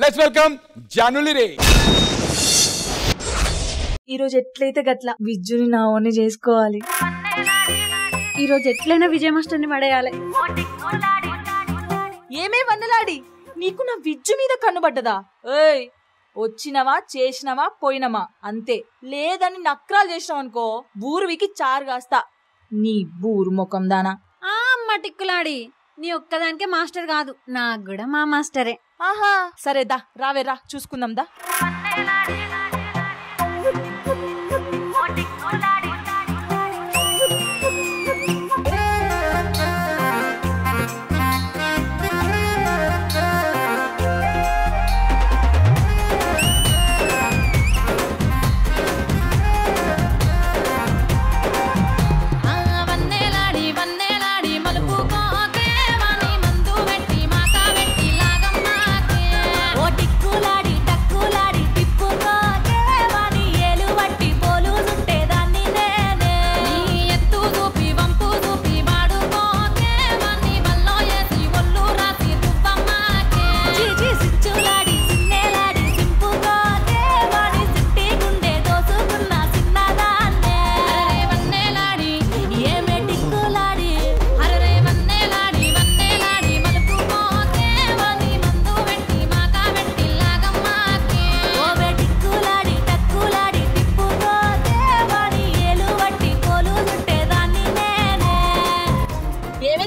Let's welcome జానులి రే. ఈరోజు ఎట్లయితే గట్ల విజ్జుని నా ఓని చేసుకోవాలి. ఈరోజు ఎట్లయినా విజయ మాస్టర్ని పడేయాలి. ఏమే వన్నలాడి, నీకు నా విజ్జు మీద కన్నుబడ్డదా? ఏయ్, వచ్చినవా చేసినవా పోయినమా అంతే. లేదని నక్రాలు చేసినావు అనుకో బూరువికి చారు కాస్తా. నీ బూరు ముఖం దానా. అమ్మ టిక్కులాడి, నీ ఒక్కదానికే మాస్టర్ కాదు, నాకు కూడా మా మాస్టరే. ఆహా సరేదా, రావేరా చూసుకుందాం దా.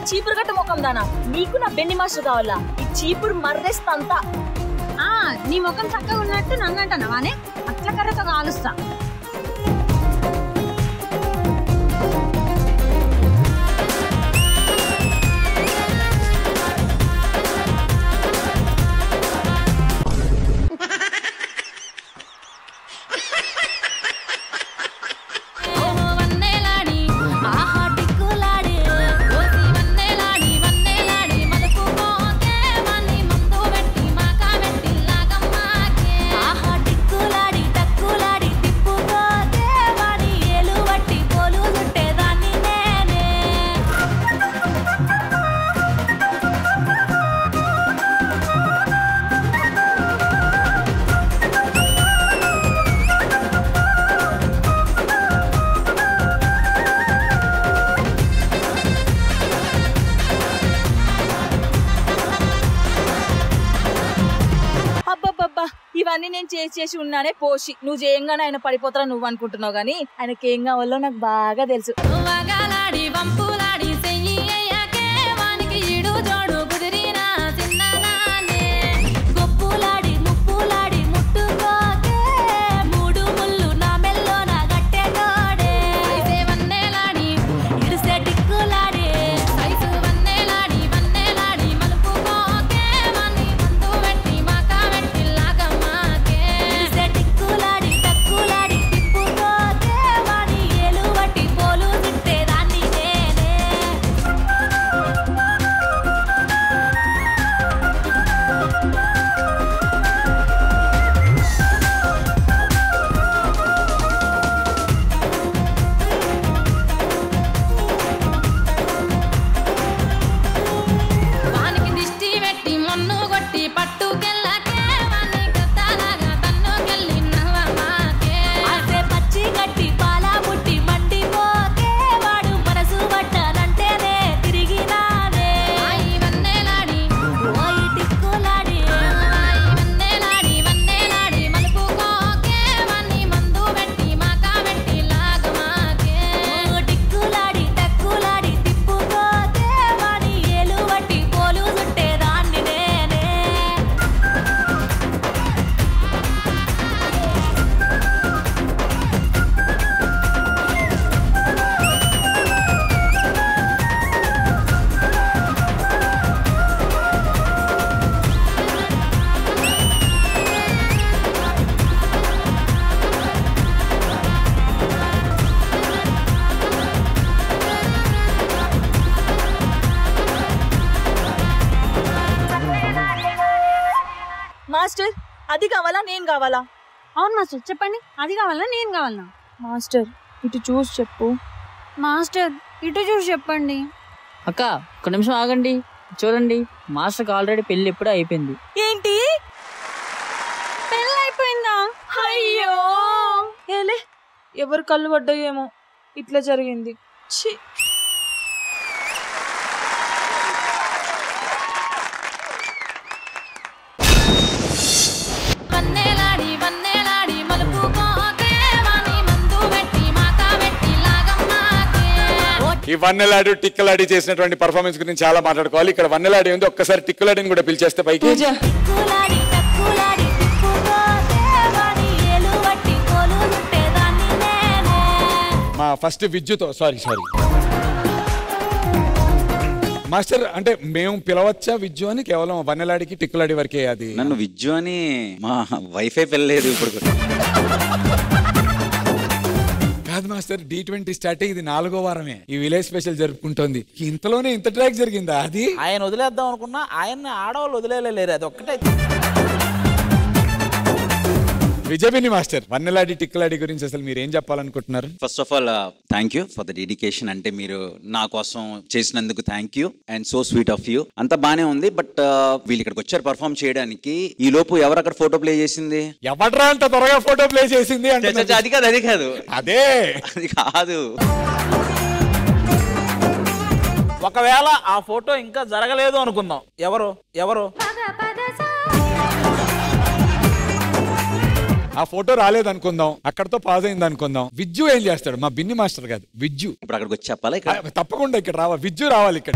చీపురు గట్ట ముఖం దానా, నీకు నా బెన్ని మాస్టర్ కావాలా? ఈ చీపురు మర్రేస్తంతా. నీ ముఖం చక్కగా ఉన్నట్టు నన్ను అంటున్నావానే, అట్ల కర్రతో కాలుస్తా. ఇవన్నీ నేను చేసి ఉన్నానే పోసి, నువ్వు చేయంగానే ఆయన పడిపోతారా నువ్వు అనుకుంటున్నావు గానీ ఆయనకేం కావాలో నాకు బాగా తెలుసు. మాస్టర్ అది కావాలా నేను కావాలా? అవును మాస్టర్ చెప్పండి, అది కావాలా నేను కావాలా? మాస్టర్ ఇటు చూసి చెప్పు. మాస్టర్ ఇటు చూసి చెప్పండి. అక్క ఒక నిమిషం ఆగండి, చూడండి మాస్టర్కి ఆల్రెడీ పెళ్లి ఎప్పుడూ అయిపోయింది. ఏంటి ఎవరు కళ్ళు పడ్డాయేమో ఇట్లా జరిగింది. ఛీ. ఈ వన్నెలాడు టిక్కలాడి చేసినటువంటి పర్ఫార్మెన్స్ గురించి చాలా మాట్లాడుకోవాలి. ఇక్కడ వన్నెలాడి ఉంది, ఒక్కసారి టిక్కలాడిని కూడా పిలిచేస్తే పైకి. మా ఫస్ట్ విద్యుతో సారీ మాస్టర్, అంటే మేము పిలవచ్చా విద్యు అని? కేవలం వన్నెలాడికి టిక్కులాడి వరకే అది. నన్ను విద్యు అని మా వైఫై పిల్లలేదు ఇప్పుడు. కాదు మాస్టర్, D20 స్టార్ట్ ఇది 4వ వారమే ఈ విలేజ్ స్పెషల్ జరుపుకుంటోంది. ఇంతలోనే ఇంత ట్రాక్ జరిగిందా? అది ఆయన వదిలేద్దాం అనుకున్నా, ఆయన ఆడవాళ్ళు వదిలేలేరు. అది ఒక్కటే. విజయబిని మాస్టర్, వన్నెలాడి టిక్కులాడి గురించి అసలు మీరు ఏం చెప్పాలనుకుంటున్నారు? First of all thank you for the dedication. అంటే మీరు నా కోసం చేసినందుకు thank you and so sweet of you. అంతా బానే ఉంది. బట్ వీళ్ళు ఇక్కడికి వచ్చారు పర్ఫార్మ్ చేయడానికి. ఈ లోపు ఎవరు అక్కడ ఫోటో ప్లే చేసింది? ఎవడ్రా అంత త్వరగా ఫోటో ప్లే చేసింది? అది కాదు అదే అది కాదు. ఒకవేళ ఆ ఫోటో ఇంకా జరగలేదు అనుకుందాం. ఎవరు ఆ ఫోటో రాలేదనుకుందాం, అక్కడతో పాజ్ అయింది అనుకుందాం. విద్యు ఏం చేస్తాడు? మా బిన్ని మాస్టర్ కాదు, విద్యు. ఇప్పుడు అక్కడికి వచ్చి చెప్పాలి. తప్పకుండా ఇక్కడ రావాలి, విద్యు రావాలి ఇక్కడ.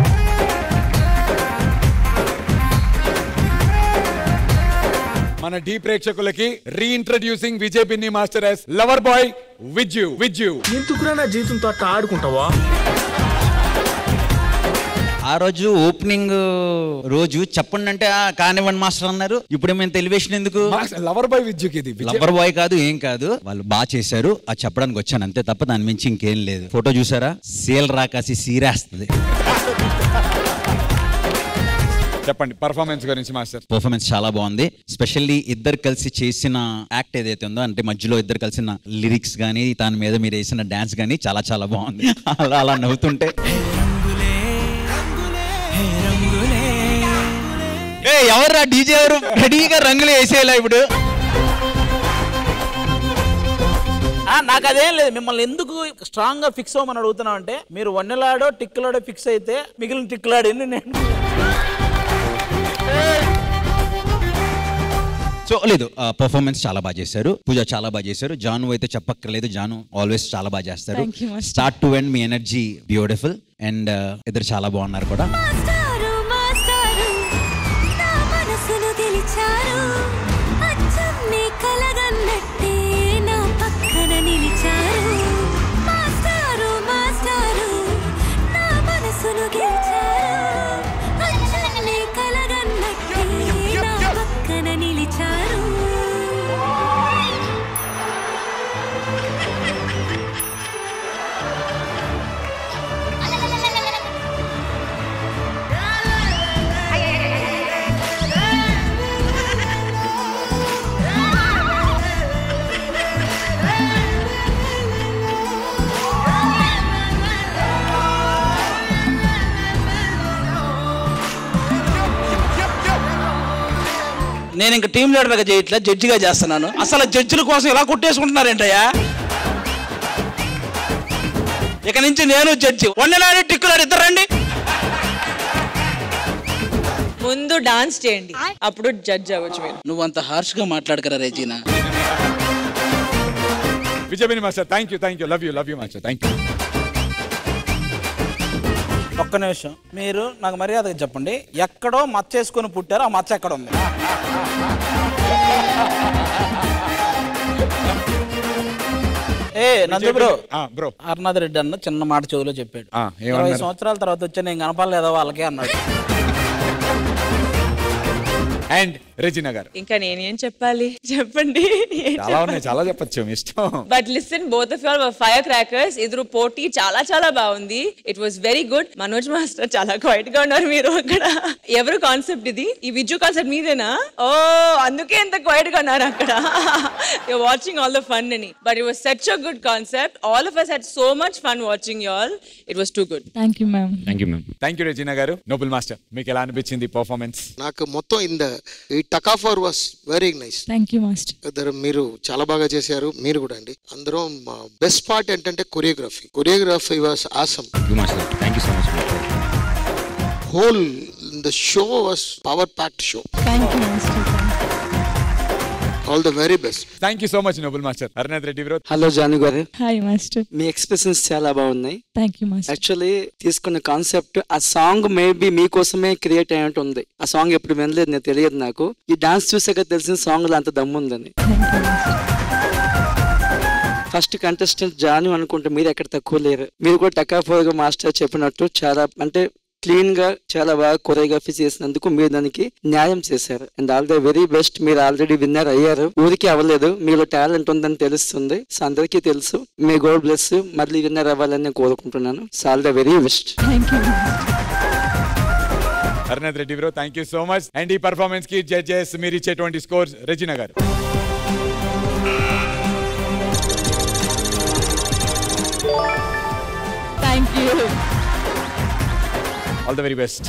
మన డి ప్రేక్షకులకి reintroducing Vijay Binni master as lover boy Vidyu. ఎందుకురా నా జీవితంతో అట్లా ఆడుకుంటావా? ఆ రోజు ఓపెనింగ్ రోజు చెప్పండి అంటే కానివ్వండి మాస్టర్ అన్నారు. ఇప్పుడు మేము టెలివిజన్ ఎందుకు? లవర్ బాయ్ విద్యుకి ఇది లవర్ బాయ్ కాదు, ఏం కాదు. వాళ్ళు బాగా చేశారు, అది చెప్పడానికి వచ్చాను అంతే తప్ప దాని మించి ఇంకేం లేదు. ఫోటో చూసారా? సేల్ రాకాసి సీరేస్తుంది. చెప్పండి పర్ఫార్మెన్స్ గురించి మాస్టర్. పర్ఫార్మెన్స్ చాలా బాగుంది. స్పెషల్లీ ఇద్దరు కలిసి చేసిన యాక్ట్ ఏదైతే ఉందో, అంటే మధ్యలో ఇద్దరు కలిసిన లిరిక్స్ గానీ దాని మీద మీరు వేసిన డాన్స్ గానీ చాలా చాలా బాగుంది. అలా నవ్వుతుంటే ఎవర్రా డీజే ఎవరు రెడీగా రంగులు వేసేలా ఇప్పుడు? నాకు అదేం లేదు. మిమ్మల్ని ఎందుకు స్ట్రాంగ్ గా ఫిక్స్ అవ్వమని అడుగుతున్నాం అంటే, మీరు వన్నెలాడో టిక్కులాడో ఫిక్స్ అయితే మిగిలిన టిక్కులాడి నేను సో లేదు. పర్ఫార్మెన్స్ చాలా బాగా చేశారు. పూజ చాలా బాగా చేశారు. జాను అయితే చెప్పక్కర్లేదు, జాను ఆల్వేస్ చాలా బాగా చేస్తారు. Start to end me energy beautiful. And ఇద్దరు చాలా బాగున్నారు కూడా. నేను ఇంకా టీం లీడర్గా చేయట్లే, జడ్జిగా చేస్తున్నాను. అసలు జడ్జిల కోసం ఇలా కొట్టేసుకుంటున్నారేంటయ్యా? ఇక నుంచి నేను జడ్జి. వన్నెలాడి టిక్కులాడి ఇద్దరు రండి. ముందు డాన్స్ చేయండి, అప్పుడు జడ్జ్ అవ్వచ్చు మీరు. నువ్వు అంత హార్ష్ గా మాట్లాడకరా Regina. Vijay Binni master thank you. Love you master. Thank you. ఒక్క నిమిషం, మీరు నాకు మర్యాదగా చెప్పండి, ఎక్కడో మచ్చ వేసుకొని పుట్టారో ఆ మచ్చ ఎక్కడ ఉంది? నందు బ్రో, అర్నాథ్ రెడ్డి అన్న చిన్న మాట చెవులో చెప్పాడు. 20 సంవత్సరాల తర్వాత వచ్చి నేను కనపడలేదో వాళ్ళకే అన్నాడు. అండ్ రెజినా గారు. ఇంకా నేనేం చెప్పాలి, చెప్పండి. చాలా చెప్పచ్చు ఇష్టం. But listen, both of you are fire crackers. ఇద్దరు పోటీ చాలా చాలా బాగుంది. It was very good. Manoj master చాలా క్వైట్ గా ఉన్నారు మీరు అక్కడ. ఎవరు కాన్సెప్ట్ ఇది? ఈ విజు కాన్సెప్ట్ మీదేనా? ఓ, అందుకే ఎంత క్వైట్ గా ఉన్నారు అక్కడ. You are watching all the fun అని. But it was such a good concept. All of us had so much fun watching you all. It was too good. Thank you ma'am. Thank you Regina గారు. Noble master, మీకు ఎలా అనిపించింది performance? నాకు మొత్తం இந்த ఈ టకాఫర్ was very nice. Thank you master. మీరు చాలా బాగా చేశారు, మీరు కూడా అండి. అందరూ బెస్ట్ పార్ట్ ఏంటంటే choreography was awesome. Thank you so much. Whole the show was power packed show. Thank you master. All the very best. Thank you so much Noble master. Harinath Reddy bro. Hello Janu గారు. Hi master. మీ expressions చాలా బాగున్నాయి. Thank you master. Actually తీసుకున్న concept ఆ song maybe మీకోసమే create అయినట్టు ఉంది. ఆ song ఎప్పుడు వినలేదు, నేను తెలియదు నాకు. ఈ డాన్స్ చూసాక తెలిసిన సాంగ్ లో అంత దమ్ముందని. ఫస్ట్ కంటెస్టెంట్ జాను అనుకుంటే మీరు ఎక్కడ తక్కువ లేరు. మీరు కూడా టకాఫోర్గా మాస్టర్ చెప్పినట్టు చాలా అంటే క్లీన్ గా చాలా బాగా కొరియోగ్రఫీ చేసినందుకు మీరు దానికి న్యాయం చేశారు. And all the very best. మీరు ఆల్రెడీ విన్నర్ అయ్యారు, ఊరికి అవ్వలేదు. మీలో టాలెంట్ ఉందని తెలుస్తుంది, సో అందరికీ తెలుసు. మీ గోడ్ బ్లెస్, మళ్ళీ విన్నర్ అవ్వాలని నేను కోరుకుంటున్నాను. So all the very best. Harinath Reddy bro, thank you so much. And ఈ పర్ఫార్మెన్స్ కి జడ్జెస్ మీరు ఇచ్చేటువంటి స్కోర్స్. రెజినా గారు. Thank you. All the very best.